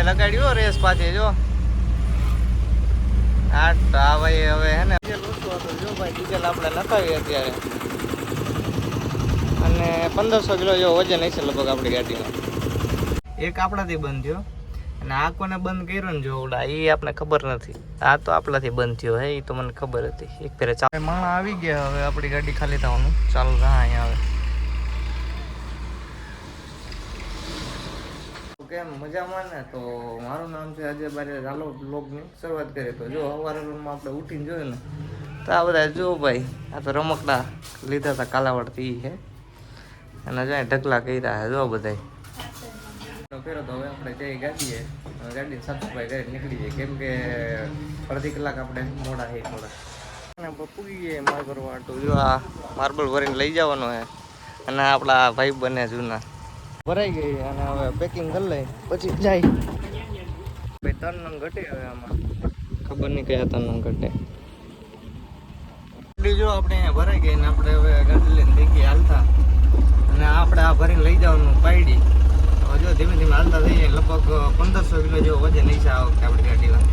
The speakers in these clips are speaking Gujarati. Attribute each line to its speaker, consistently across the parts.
Speaker 1: લગાડ્યો રેસ પાછી જો આ ભાઈ હવે હે ને જો ભાઈ ડીઝલ આપણે નખાવીએ અત્યારે અને 1500 કિલો જેવો વજન હશે લગભગ આપણી ગાડીમાં. એક આપણાથી બંધ થયો અને આ કોને બંધ કર્યો ને જોવડા એ આપણે ખબર નથી. આ તો આપણાથી બંધ થયો હે એ તો મને ખબર હતી. એક ફેરે ચાલે માણા આવી ગયા. હવે આપણી ગાડી ખાલી થવાનું ચાલુ રહા અહીંયા આવે. કેમ મજામાં ને? તો મારું નામ છે અજય બારે. ચાલો બ્લોગની શરૂઆત કરીએ. તો જો સવારમાં આપણે ઉઠીને જોયું ને તો આ બધા જો ભાઈ આ તો રમકડા લીધા હતા કાલાવડથી છે અને જાય ઢગલા કર્યા છે જો બધા ફેરો. તો હવે આપણે જઈ ગાડીએ ગાડીને સાફ સફાઈ કરી નીકળી જઈએ કેમ કે અડધી કલાક આપણે મોડા છે થોડા પૂગી ગઈએ માર્બલ વાટું. જો આ માર્બલ ભરીને લઈ જવાનો છે અને આપણા ભાઈ બને જૂના ભરાઈ ગઈ અને હવે પેકિંગ કરી લઈ પછી જાય. ભાઈ 3 નંગ ઘટે હવે આમાં ખબર નહીં કયા 3 નંગ ઘટે. જો આપણે અહીંયા ભરાઈ ગઈ ને આપણે હવે ગાડી લઈને થઈ ગયા હાલતા અને આપણે આ ભરીને લઈ જવાનું પાયડી. જો ધીમે ધીમે હાલતા થઈ જાય. લગભગ 1500 કિલો જેવો વજન નહીં છે આ વખતે આપણી ગાડીમાં.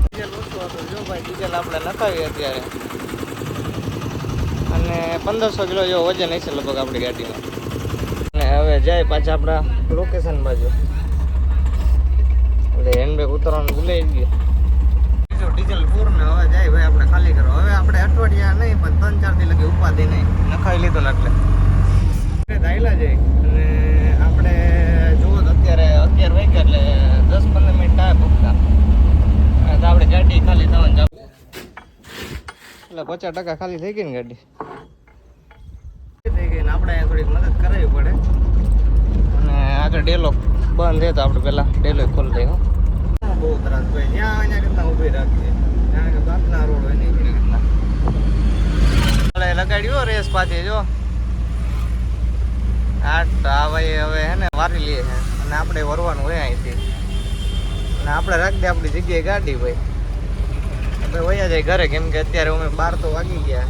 Speaker 1: ડીઝલ ઓછું હતું જો ભાઈ ડીઝલ આપણે નખાવીએ અત્યારે અને 1500 કિલો જેવો વજન હશે લગભગ આપણી ગાડીમાં. અને હવે જાય પાછા આપણા લોકેશન બાજુ એટલે હેન્ડબેગ ઉતરવાનું ભૂલાઈ ગયું. બીજો ડીઝલ પૂર ને હવે જાય ભાઈ આપણે ખાલી કરો. હવે આપણે અઠવાડિયા નહીં પણ 3-4 દી લગી ઉપાધી નહીં નખાવી લીધું ને એટલે દાયલા જાય. અને આપણે જુઓ તો અત્યારે 11 વાગ્યા એટલે 10-15 મિનિટ થાય ભૂખતા તો આપણે ગાડી ખાલી થવાનું જાવ એટલે 50% ખાલી થઈ ગઈ ને ગાડી થઈ ગઈ ને આપણે થોડીક મદદ કરાવવી પડે. અને આગળ ડેલો બંધ છે તો આપણે પેલા ડેલો ખોલી દઈએ. બહુ ત્રાસ ભાઈ જ્યાં અહીંયા કરતા ઊભી રાખીએ જાણે કે બાપના રોડ હોય ને એવી રીતના લગાડ્યો રેસ પાછી જો આ ભાઈ હવે હે ને વારી લે છે અને આપણે વરવાનું હોય અહીંથી અને આપણે રાખી દે આપણી જગ્યાએ ગાડી ભાઈ આપણે વયા જાય ઘરે કેમ કે અત્યારે અમે 12 તો વાગી ગયા.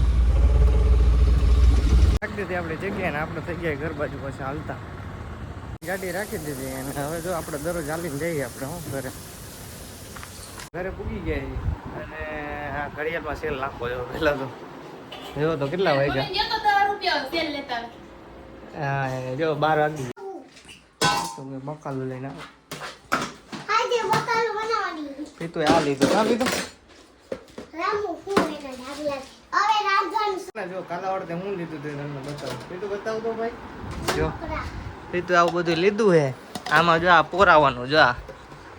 Speaker 1: રાખી દીધી આપણી જગ્યાએ ને આપણે થઈ ગયા ઘર બાજુ પછી હાલતા ગાડી રાખી દીધી. અને હવે જો આપણે દરરોજ હાલીને જઈએ આપણે હું ઘરે પૂગી ગયા અને આ ઘડિયાળમાં સેલ નાખવો જો પહેલા તો જો તો કેટલા વાગ્યા હા જો 12 વાગી તો મેં બકાલું લઈને પીતું આ લીધું ના પીતું જો કાલાવડ હું લીધું તે તમને બતાવું. પીતું બતાવું તો ભાઈ જો પીતું આવું બધું લીધું હે. આમાં જો આ પોરાવાનું જો આ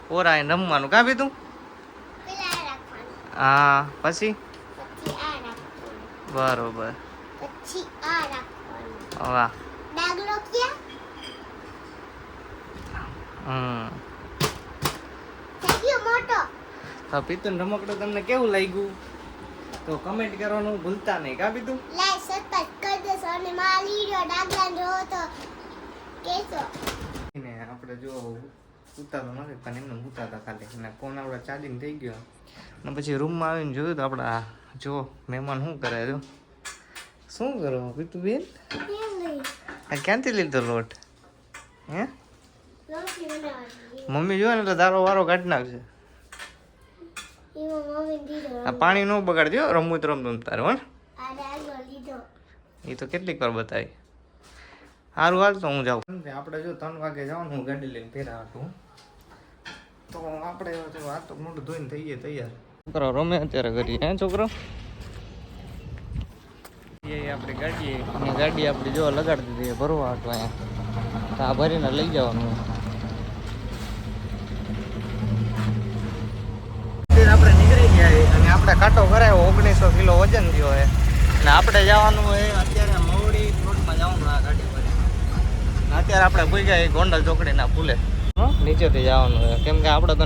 Speaker 1: પોરા રમવાનું કાં પીતું હા પછી બરોબર વાહ તો પીતું રમકડું તમને કેવું લાગ્યું તો કમેન્ટ કરવાનું ભૂલતા નહીં કાં પીતું
Speaker 2: લાઈક સબસ્ક્રાઇબ કરી દેજો અને મારા વિડિયો ડાગલા જો તો કેસો
Speaker 1: ને આપણે જો ઉતારતો નથી પણ એમને ઉતારતા ખાલી અને ફોન આપણે ચાર્જિંગ થઈ ગયો અને પછી રૂમમાં આવીને જોયું તો આપણા જો મહેમાન શું કરે જો શું કરો પીતું બેન આ ક્યાંથી લીધો લોટ હે મમ્મી જો ને એટલે તારો વારો કાઢી નાખશે. આ પાણી ન બગાડજો રમવું તો રમતું તારે હો એ તો કેટલીક વાર બતાવી. સારું હાલ તો હું જાઉં. આપણે જો 3 વાગે જવાનું હું ગાડી લઈને ફેરા હતું તો આપણે આ તો મોઢું ધોઈને થઈ જાય તૈયાર. છોકરો રમે અત્યારે કરીએ હે છોકરો એ આપણી ગાડી અને ગાડી આપણી જો લગાડી દીધી ભરવા હતું અહીંયા તો આ ભરીને લઈ જવાનું. આપણે નીકળી ગયા અને આપણે કાંટો કરાયો 1900 કિલો વજન થયો છે અને આપણે જવાનું હોય અત્યારે મવડી પ્લોટમાં જવાનું આ ગાડી પર. અત્યારે આપણે ભૂગ્યા ગોંડલ ચોકડીના પુલે નીચેથી જવાનું હોય કેમ કે આપણે તો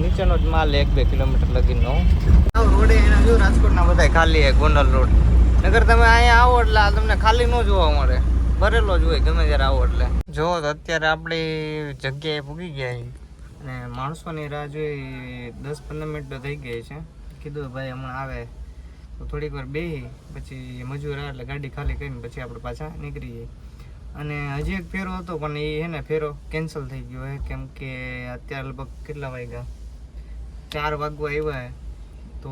Speaker 1: નીચેનો જ માલ 1-2 કિલોમીટર લગીનો રોડે એના જો રાજકોટના બધા ખાલી ગોંડલ રોડ. નગર તમે અહીંયા આવો એટલે તમને ખાલી ન જોવા મળે ભરેલો જ હોય ગમે ત્યારે આવો એટલે. જો અત્યારે આપણી જગ્યાએ પૂગી ગયા અને માણસોની રાહ જોઈ 10-15 મિનિટ તો થઈ ગઈ છે. કીધું ભાઈ હમણાં આવે તો થોડીક વાર બેસી પછી મજૂર આવે એટલે ગાડી ખાલી કરીને પછી આપણે પાછા નીકળી જઈએ. અને હજી એક ફેરો હતો પણ એ હે ને ફેરો કેન્સલ થઈ ગયો હે, કેમ કે અત્યારે લગભગ કેટલા વાગ્યા 4 વાગવા આવ્યા હે, તો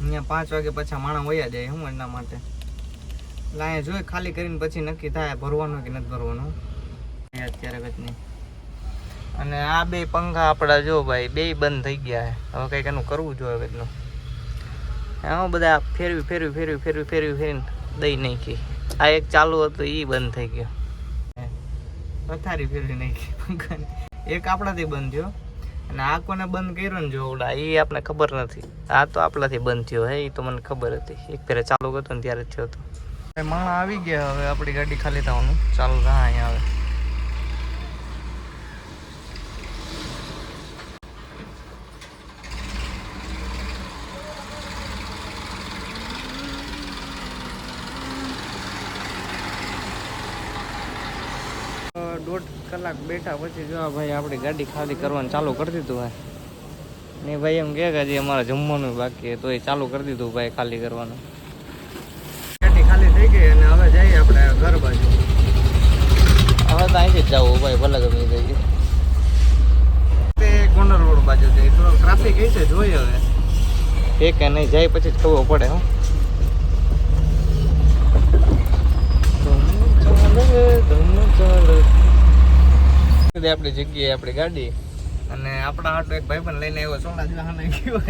Speaker 1: અહીંયા 5 વાગે પાછા માણસ વયા જાય હું એના માટે. એટલે અહીંયા જોઈ ખાલી કરીને પછી નક્કી થાય ભરવાનું કે નથી ભરવાનું અત્યારે કંઈક નહીં. અને આ બે પંખા આપણા જો ભાઈ બે બંધ થઈ ગયા છે, હવે કંઈક એનું કરવું જોઈએ કંઈકનું. હા બધા ફેરવીને દઈ નાખી. આ એક ચાલુ હતું એ બંધ થઈ ગયો, પથારી ફેરવી નાખી પંખાની. એક આપણાથી બંધ થયો અને આ કોને બંધ કર્યો ને જો ઓલા એ આપણે ખબર નથી. આ તો આપણાથી બંધ થયો હે, એ તો મને ખબર હતી. એક ફેરે ચાલુ કરતો ને ત્યારે જ થયો હતો. માણસ આવી ગયા, હવે આપણી ગાડી ખાલી થવાનું ચાલુ રહા અહીંયા આવે. દોઢ કલાક બેઠા પછી જો ભાઈ આપણી ગાડી ખાલી કરવાનું ચાલુ કરી દીધું ભાઈ. ને ભાઈ એમ કહે કે હજી અમારે જમવાનું બાકી તો એ ચાલુ કરી દીધું ભાઈ ખાલી કરવાનું. ગાડી ખાલી થઈ ગઈ અને હવે જઈએ આપણે ઘર બાજુ. હવે તો અહીંથી જ જવું ભાઈ, ભલે ગમે થઈ ગઈ. તે ગોંડલ રોડ બાજુ જઈએ, થોડો ટ્રાફિક છે જોઈએ હવે છે કે નહીં, જાય પછી જ ખબર પડે. હું આપણી જગ્યાએ આપણી ગાડી અને આપણા હાટો એક ભાઈ પણ લઈને આવ્યો સોડા જોવાને ગયો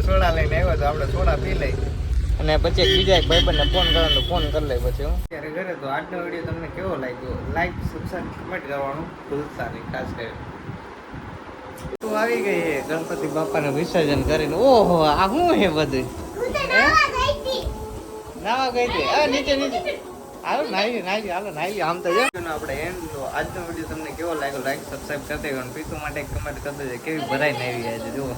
Speaker 1: સોડા લઈને આવ્યો તો આપણે સોડા પી લઈ અને પછી બીજા એક ભાઈ બંને ફોન કરવાનો ફોન કરી લઈ. પછી હું ત્યારે ઘરે તો આજનો વિડીયો તમને કેવો લાગ્યો, લાઈક સબસ્ક્રાઈબ કમેન્ટ કરવાનું ભૂલતા નહીં ખાસ કરીને. તો આવી ગઈ છે ગણપતિ બાપાનું વિસર્જન કરીને. ઓહો આ શું છે બધું? નાવા ગઈ હતી નીચે હાલો નાઈ હાલો નાઈ. આમ તો આપણે આજનો વિડીયો તમને કેવો લાગ્યો લાઈક સબસ્ક્રાઈબ કરી દેજો. પીતું માટે કમેન્ટ કરી દેજો કેવી ભરાઈ નાવી આજે જુઓ.